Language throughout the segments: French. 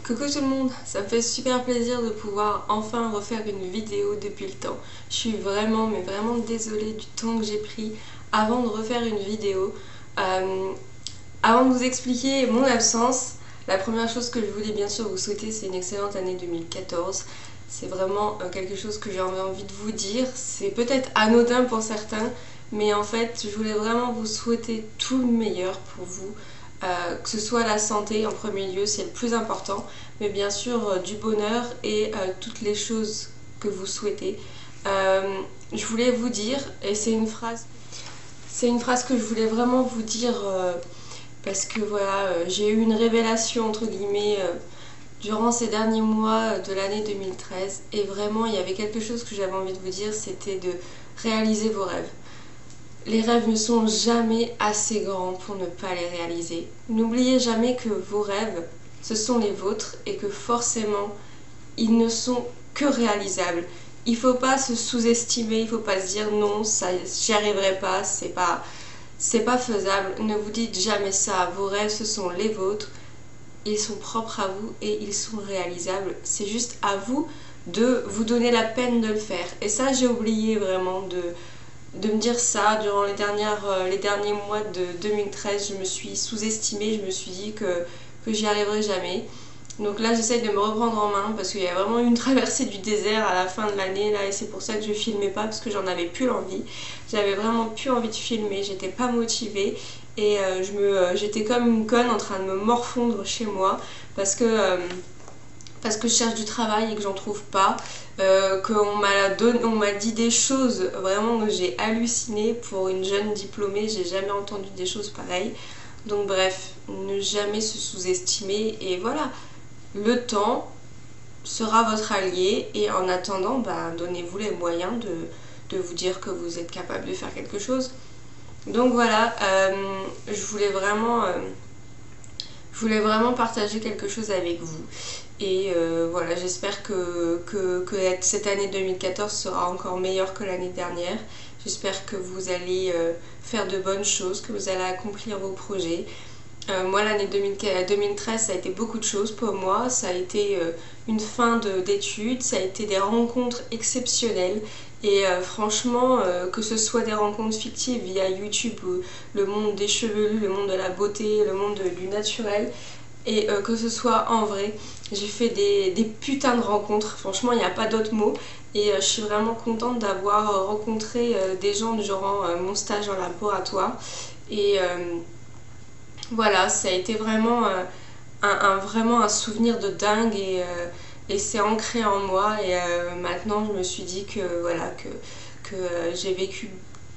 Coucou tout le monde, ça me fait super plaisir de pouvoir enfin refaire une vidéo depuis le temps. Je suis vraiment, mais vraiment désolée du temps que j'ai pris avant de refaire une vidéo. Avant de vous expliquer mon absence, la première chose que je voulais bien sûr vous souhaiter, c'est une excellente année 2014. C'est vraiment quelque chose que j'ai envie de vous dire. C'est peut-être anodin pour certains, mais en fait, je voulais vraiment vous souhaiter tout le meilleur pour vous. Que ce soit la santé en premier lieu, c'est le plus important, mais bien sûr du bonheur et toutes les choses que vous souhaitez. Je voulais vous dire, et c'est une phrase que je voulais vraiment vous dire parce que voilà, j'ai eu une révélation entre guillemets durant ces derniers mois de l'année 2013 et vraiment il y avait quelque chose que j'avais envie de vous dire, c'était de réaliser vos rêves. Les rêves ne sont jamais assez grands pour ne pas les réaliser. N'oubliez jamais que vos rêves, ce sont les vôtres et que forcément, ils ne sont que réalisables. Il ne faut pas se sous-estimer, il ne faut pas se dire non, j'y arriverai pas, c'est pas faisable. Ne vous dites jamais ça. Vos rêves, ce sont les vôtres. Ils sont propres à vous et ils sont réalisables. C'est juste à vous de vous donner la peine de le faire. Et ça, j'ai oublié vraiment de me dire ça durant les derniers mois de 2013. Je me suis sous-estimée, je me suis dit que j'y arriverais jamais. Donc là j'essaye de me reprendre en main parce qu'il y a vraiment eu une traversée du désert à la fin de l'année là, et c'est pour ça que je filmais pas, parce que j'en avais plus l'envie. J'avais vraiment plus envie de filmer, j'étais pas motivée et j'étais comme une conne en train de me morfondre chez moi parce que je cherche du travail et que j'en trouve pas, on m'a dit des choses vraiment que j'ai halluciné. Pour une jeune diplômée, j'ai jamais entendu des choses pareilles. Donc bref, ne jamais se sous-estimer et voilà, le temps sera votre allié et en attendant, donnez-vous les moyens de vous dire que vous êtes capable de faire quelque chose. Donc voilà, je voulais vraiment partager quelque chose avec vous. Et voilà, j'espère que cette année 2014 sera encore meilleure que l'année dernière. J'espère que vous allez faire de bonnes choses, que vous allez accomplir vos projets. Moi, l'année 2013, ça a été beaucoup de choses pour moi. Ça a été une fin d'études, ça a été des rencontres exceptionnelles. Et franchement, que ce soit des rencontres fictives via YouTube, le monde des chevelus, le monde de la beauté, le monde du naturel, et que ce soit en vrai, j'ai fait des putains de rencontres. Franchement, il n'y a pas d'autre mot. Et je suis vraiment contente d'avoir rencontré des gens durant mon stage en laboratoire. Et voilà, ça a été vraiment un souvenir de dingue et c'est ancré en moi. Et maintenant, je me suis dit que voilà, que j'ai vécu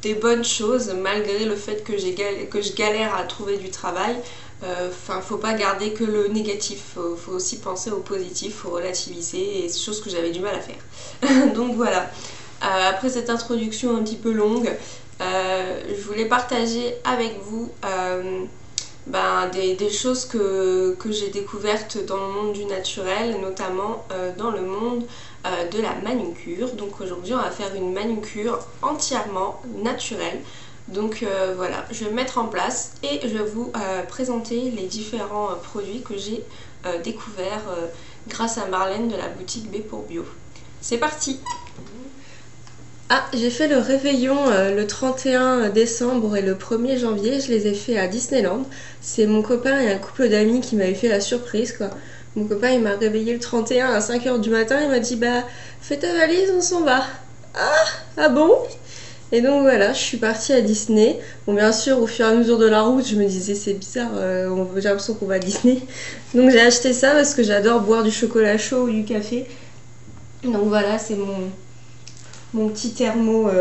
des bonnes choses malgré le fait que je galère à trouver du travail. Faut pas garder que le négatif, faut aussi penser au positif, faut relativiser, et c'est chose que j'avais du mal à faire. Donc voilà, après cette introduction un petit peu longue, je voulais partager avec vous des choses que j'ai découvertes dans le monde du naturel, notamment dans le monde de la manucure. Donc aujourd'hui on va faire une manucure entièrement naturelle. Donc voilà, je vais me mettre en place et je vais vous présenter les différents produits que j'ai découverts grâce à Marlène de la boutique B pour Bio. C'est parti! Ah, j'ai fait le réveillon le 31 décembre et le 1er janvier, je les ai fait à Disneyland. C'est mon copain et un couple d'amis qui m'avaient fait la surprise quoi. Mon copain il m'a réveillé le 31 à 5 h du matin, il m'a dit fais ta valise, on s'en va. Ah bon? Et donc voilà, je suis partie à Disney. Bon, bien sûr, au fur et à mesure de la route, je me disais c'est bizarre, j'ai l'impression qu'on va à Disney. Donc j'ai acheté ça parce que j'adore boire du chocolat chaud ou du café. Donc voilà, c'est mon petit thermo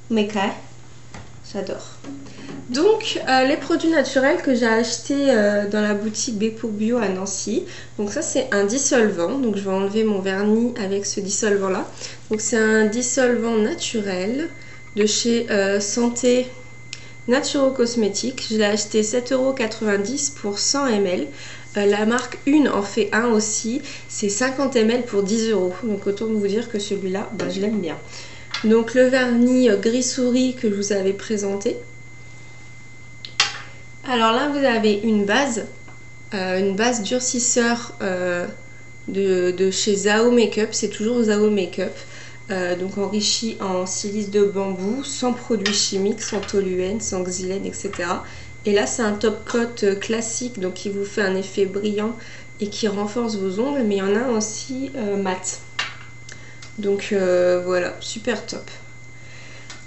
Meka. J'adore. Donc les produits naturels que j'ai achetés dans la boutique B pour Bio à Nancy. Donc ça c'est un dissolvant, donc je vais enlever mon vernis avec ce dissolvant là. Donc c'est un dissolvant naturel de chez Santé Naturo Cosmétiques. Je l'ai acheté 7,90 € pour 100 ml. La marque Une en fait un aussi, c'est 50 ml pour 10 €. Donc autant vous dire que celui-là, je l'aime bien. Donc le vernis gris souris que je vous avais présenté. Alors là vous avez une base une base durcisseur de chez Zao Makeup, c'est toujours Zao Makeup. Donc enrichi en silice de bambou, sans produits chimiques, sans toluène, sans xylène, etc. Et là c'est un top coat classique, donc qui vous fait un effet brillant et qui renforce vos ongles, mais il y en a aussi mat. Donc voilà, super top.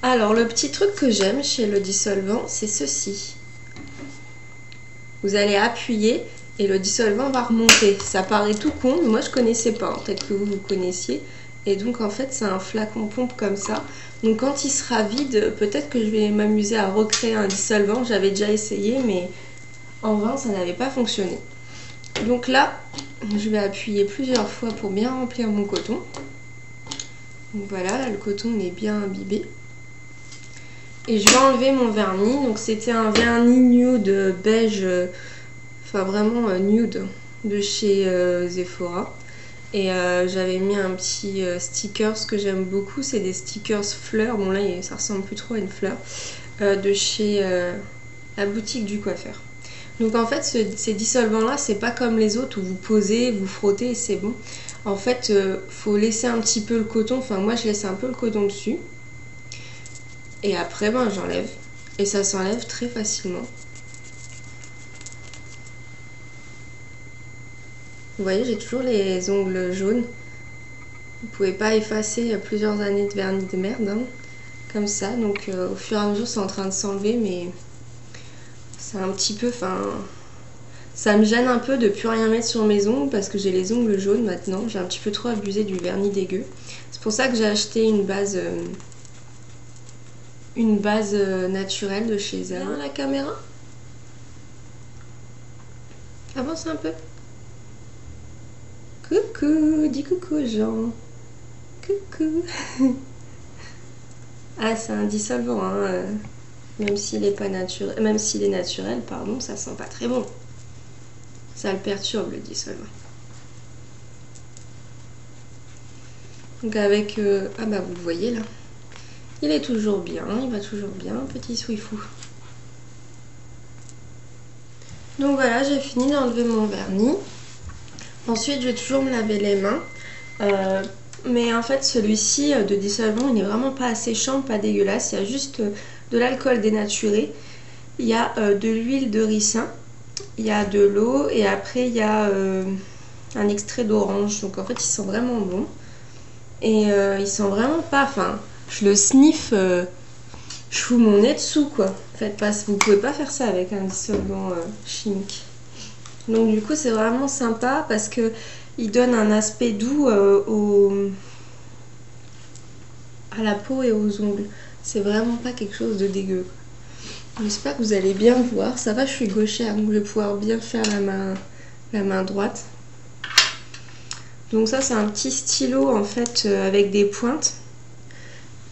Alors le petit truc que j'aime chez le dissolvant, c'est ceci. Vous allez appuyer et le dissolvant va remonter. Ça paraît tout con, mais moi je connaissais pas, peut-être que vous connaissiez. Et donc en fait c'est un flacon pompe comme ça. Donc quand il sera vide, peut-être que je vais m'amuser à recréer un dissolvant. J'avais déjà essayé mais en vain ça n'avait pas fonctionné. Donc là je vais appuyer plusieurs fois pour bien remplir mon coton. Donc voilà, là le coton il est bien imbibé. Et je vais enlever mon vernis. Donc c'était un vernis nude beige, enfin vraiment nude de chez Sephora. Et j'avais mis un petit sticker, ce que j'aime beaucoup, c'est des stickers fleurs. Bon là ça ressemble plus trop à une fleur. De chez la boutique du coiffeur. Donc en fait ces dissolvants là c'est pas comme les autres où vous posez, vous frottez et c'est bon. En fait faut laisser un petit peu le coton, enfin moi je laisse un peu le coton dessus. Et après ben j'enlève. Et ça s'enlève très facilement. Vous voyez, j'ai toujours les ongles jaunes. Vous pouvez pas effacer plusieurs années de vernis de merde, hein, comme ça. Donc au fur et à mesure, c'est en train de s'enlever, mais c'est un petit peu... Enfin, ça me gêne un peu de plus rien mettre sur mes ongles parce que j'ai les ongles jaunes maintenant. J'ai un petit peu trop abusé du vernis dégueu. C'est pour ça que j'ai acheté une base naturelle de chez Zao. La caméra, avance un peu. Coucou, dis coucou aux gens. Coucou. Ah, c'est un dissolvant, hein. Même s'il est pas naturel, même s'il est naturel, pardon, ça sent pas très bon. Ça le perturbe le dissolvant. Donc avec, ah bah vous le voyez là, il est toujours bien, il va toujours bien, petit Swifou. Donc voilà, j'ai fini d'enlever mon vernis. Ensuite, je vais toujours me laver les mains. Mais en fait, celui-ci de dissolvant, il n'est vraiment pas asséchant, pas dégueulasse. Il y a juste de l'alcool dénaturé. Il y a de l'huile de ricin. Il y a de l'eau. Et après, il y a un extrait d'orange. Donc en fait, il sent vraiment bon. Et il sent vraiment pas... Enfin, je le sniffe, je fous mon nez dessous, quoi. Faites pas, vous pouvez pas faire ça avec un dissolvant chimique. Donc du coup c'est vraiment sympa parce que il donne un aspect doux à la peau et aux ongles. C'est vraiment pas quelque chose de dégueu. J'espère que vous allez bien voir. Ça va, je suis gauchère donc je vais pouvoir bien faire la main droite. Donc ça c'est un petit stylo en fait avec des pointes.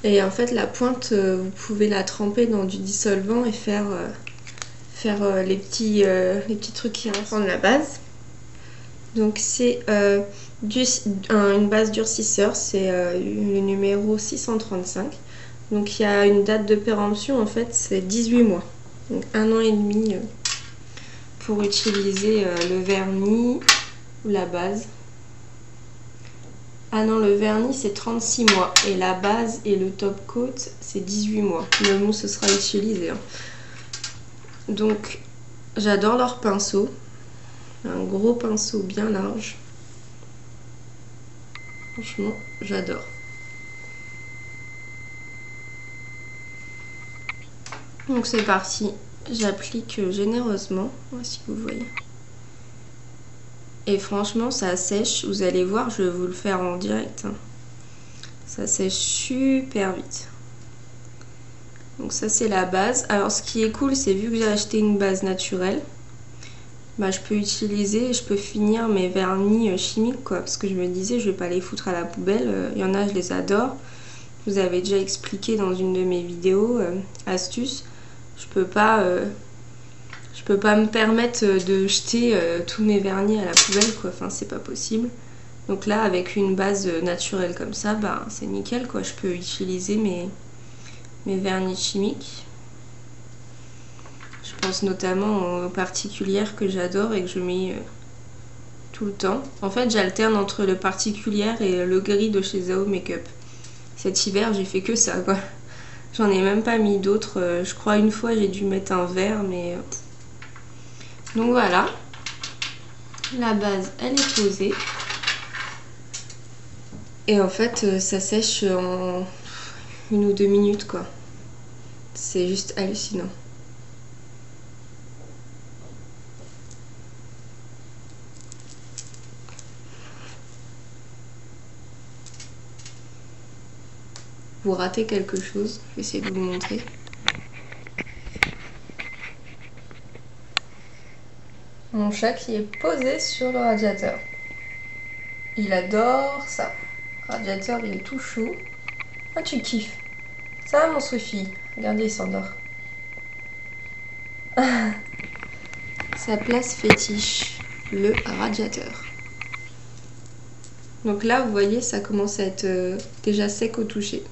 Et en fait la pointe vous pouvez la tremper dans du dissolvant et faire les petits trucs qui rentrent dans la base. Donc c'est une base durcisseur, c'est le numéro 635. Donc il y a une date de péremption, en fait c'est 18 mois. Donc 1 an et demi pour utiliser le vernis ou la base. Ah non, le vernis c'est 36 mois et la base et le top coat c'est 18 mois. Le mousse ce sera utilisé. Hein. Donc j'adore leur pinceau, un gros pinceau bien large, franchement j'adore. Donc c'est parti, j'applique généreusement, si vous voyez. Et franchement ça sèche, vous allez voir, je vais vous le faire en direct. Hein. Ça sèche super vite. Donc ça c'est la base. Alors ce qui est cool c'est vu que j'ai acheté une base naturelle, bah, je peux utiliser et je peux finir mes vernis chimiques quoi. Parce que je me disais je vais pas les foutre à la poubelle. Il y en a je les adore. Je vous avais déjà expliqué dans une de mes vidéos astuces. Je peux pas me permettre de jeter tous mes vernis à la poubelle quoi. Enfin c'est pas possible. Donc là avec une base naturelle comme ça, bah c'est nickel quoi. Je peux utiliser mes vernis chimiques. Je pense notamment aux particulières que j'adore et que je mets tout le temps. En fait, j'alterne entre le particulière et le gris de chez Zao Makeup. Cet hiver, j'ai fait que ça, quoi. J'en ai même pas mis d'autres. Je crois une fois, j'ai dû mettre un vert, mais... Donc voilà. La base, elle est posée. Et en fait, ça sèche en 1 ou 2 minutes, quoi. C'est juste hallucinant. Vous ratez quelque chose, je vais essayer de vous montrer. Mon chat qui est posé sur le radiateur. Il adore ça. Le radiateur, il est tout chaud. Ah, tu kiffes. Ça va, mon Sophie. Regardez, il s'endort. Sa place fétiche, le radiateur. Donc là, vous voyez, ça commence à être déjà sec au toucher.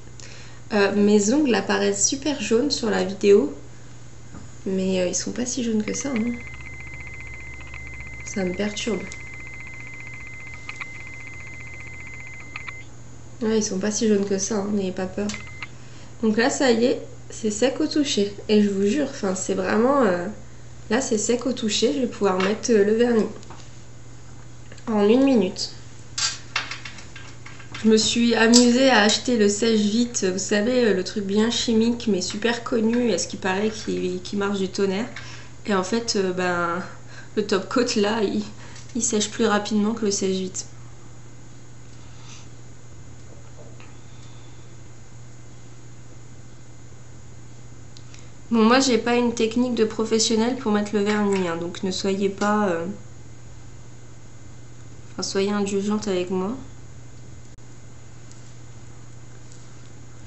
Mes ongles apparaissent super jaunes sur la vidéo, mais ils sont pas si jaunes que ça. Hein. Ça me perturbe. Ouais, ils sont pas si jaunes que ça, hein, n'ayez pas peur. Donc là, ça y est, c'est sec au toucher. Et je vous jure, c'est vraiment... là, c'est sec au toucher, je vais pouvoir mettre le vernis. En 1 minute. Je me suis amusée à acheter le sèche-vite, vous savez, le truc bien chimique, mais super connu, et ce qui paraît qui marche du tonnerre. Et en fait, le top coat, là, il sèche plus rapidement que le sèche-vite. Bon, moi j'ai pas une technique de professionnel pour mettre le vernis, hein, donc ne soyez pas... soyez indulgente avec moi.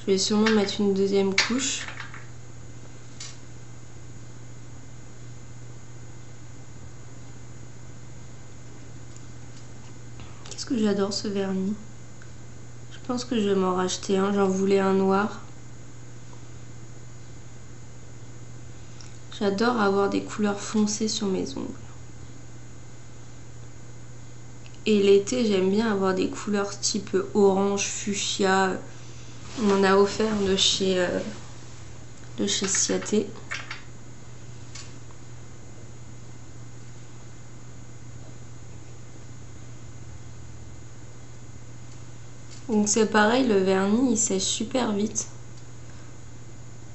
Je vais sûrement mettre une 2e couche. Qu'est-ce que j'adore ce vernis. Je pense que je vais m'en racheter un, j'en voulais un noir. J'adore avoir des couleurs foncées sur mes ongles. Et l'été, j'aime bien avoir des couleurs type orange, fuchsia. On m'en a offert de chez Ciaté. Donc c'est pareil, le vernis, il sèche super vite.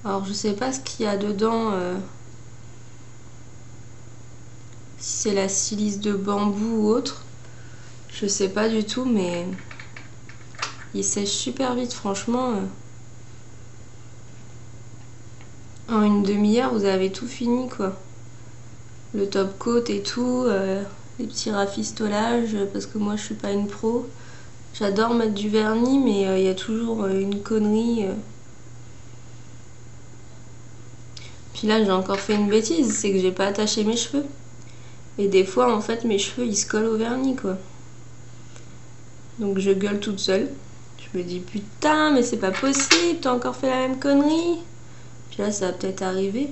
Alors je sais pas ce qu'il y a dedans. Si c'est la silice de bambou ou autre, je sais pas du tout, mais il sèche super vite, franchement. En 1 demi-heure, vous avez tout fini, quoi. Le top coat et tout, les petits rafistolages, parce que moi je suis pas une pro. J'adore mettre du vernis, mais il y a toujours une connerie. Puis là, j'ai encore fait une bêtise, c'est que j'ai pas attaché mes cheveux. Et des fois, en fait, mes cheveux, ils se collent au vernis, quoi. Donc je gueule toute seule. Je me dis, putain, mais c'est pas possible, t'as encore fait la même connerie. Puis là, ça va peut-être arriver.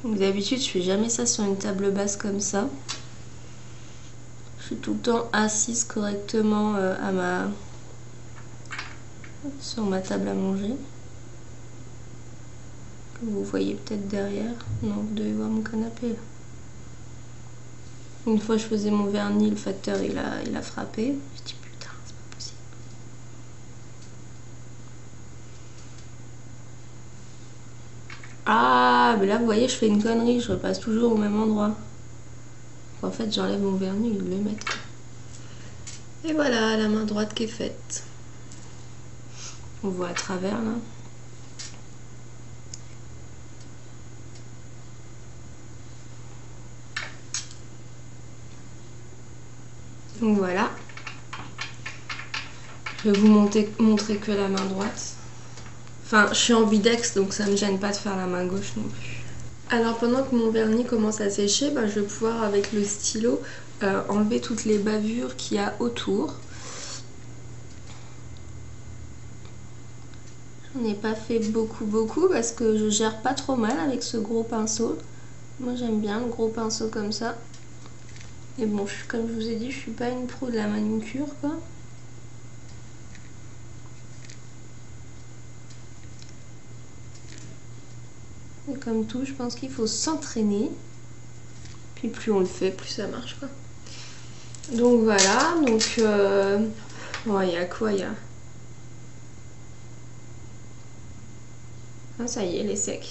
D'habitude, je fais jamais ça sur une table basse comme ça. Je suis tout le temps assise correctement sur ma table à manger. Vous voyez peut-être derrière. Non, vous devez voir mon canapé là. Une fois je faisais mon vernis, le facteur il a frappé. Je dis putain, c'est pas possible. Ah, mais là vous voyez, je fais une connerie, je repasse toujours au même endroit. En fait, j'enlève mon vernis et je le mets. Et voilà, la main droite qui est faite. On voit à travers là. Donc voilà. Je vais vous montrer que la main droite. Enfin, je suis ambidex, donc ça ne me gêne pas de faire la main gauche non plus. Alors pendant que mon vernis commence à sécher, je vais pouvoir avec le stylo enlever toutes les bavures qu'il y a autour. J'en ai pas fait beaucoup parce que je gère pas trop mal avec ce gros pinceau. Moi j'aime bien le gros pinceau comme ça. Et bon, comme je vous ai dit, je suis pas une pro de la manucure quoi. Et comme tout, je pense qu'il faut s'entraîner. Puis plus on le fait, plus ça marche quoi. Donc voilà, donc il y a quoi, il y a... Ah, ça y est, il est sec.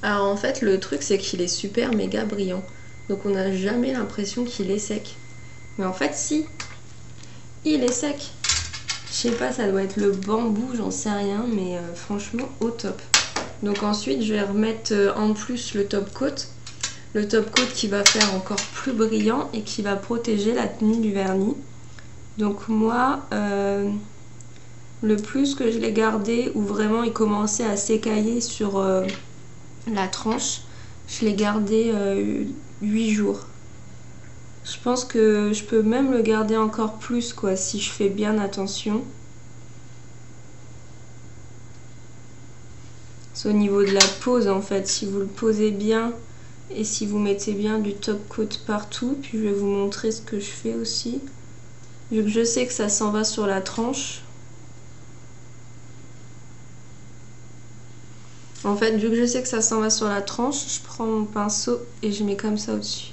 Alors en fait, le truc c'est qu'il est super méga brillant. Donc on n'a jamais l'impression qu'il est sec. Mais en fait, si, il est sec. Je sais pas, ça doit être le bambou, j'en sais rien, mais franchement, au top. Donc ensuite, je vais remettre en plus le top coat. Le top coat qui va faire encore plus brillant et qui va protéger la tenue du vernis. Donc moi, le plus que je l'ai gardé, où vraiment il commençait à s'écailler sur la tranche, je l'ai gardé 8 jours. Je pense que je peux même le garder encore plus quoi, si je fais bien attention. C'est au niveau de la pose en fait, si vous le posez bien et si vous mettez bien du top coat partout. Puis je vais vous montrer ce que je fais aussi. Vu que je sais que ça s'en va sur la tranche. En fait, vu que je sais que ça s'en va sur la tranche, je prends mon pinceau et je mets comme ça au-dessus.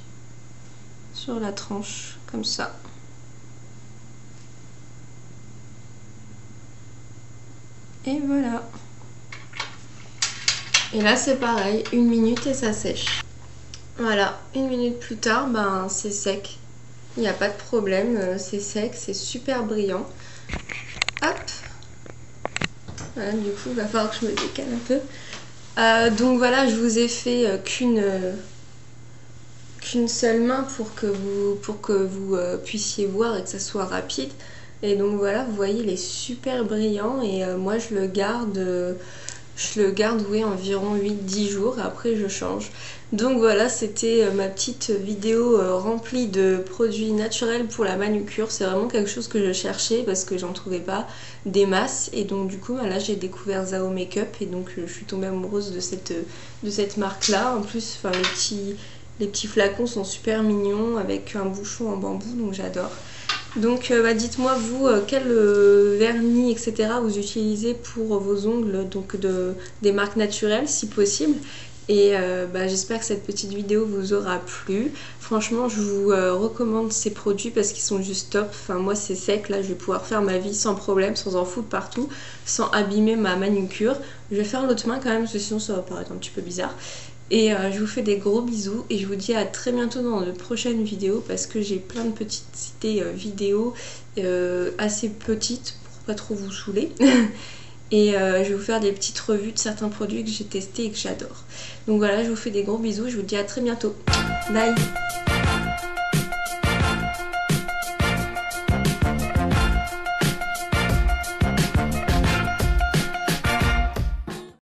Sur la tranche, comme ça. Et voilà. Et là c'est pareil, 1 minute et ça sèche. Voilà, 1 minute plus tard, ben c'est sec. Il n'y a pas de problème, c'est sec, c'est super brillant. Hop. Voilà, du coup il va falloir que je me décale un peu. Donc voilà, je vous ai fait qu'une seule main pour que vous puissiez voir et que ça soit rapide. Et donc voilà, vous voyez, il est super brillant et moi je le garde oui, environ 8-10 jours, après je change. Donc voilà, c'était ma petite vidéo remplie de produits naturels pour la manucure. C'est vraiment quelque chose que je cherchais parce que j'en trouvais pas des masses. Et donc du coup, là j'ai découvert Zao Makeup et donc je suis tombée amoureuse de cette marque là. En plus, enfin, les petits flacons sont super mignons avec un bouchon en bambou, donc j'adore. Donc dites-moi vous quel vernis etc vous utilisez pour vos ongles, donc des marques naturelles si possible. Et j'espère que cette petite vidéo vous aura plu. Franchement je vous recommande ces produits parce qu'ils sont juste top. Enfin moi c'est sec, là je vais pouvoir faire ma vie sans problème, sans en foutre partout, sans abîmer ma manucure. Je vais faire l'autre main quand même parce que sinon ça va paraître un petit peu bizarre. Et je vous fais des gros bisous et je vous dis à très bientôt dans de prochaines vidéos parce que j'ai plein de petites idées vidéos assez petites pour pas trop vous saouler. Et je vais vous faire des petites revues de certains produits que j'ai testés et que j'adore. Donc voilà, je vous fais des gros bisous, je vous dis à très bientôt. Bye!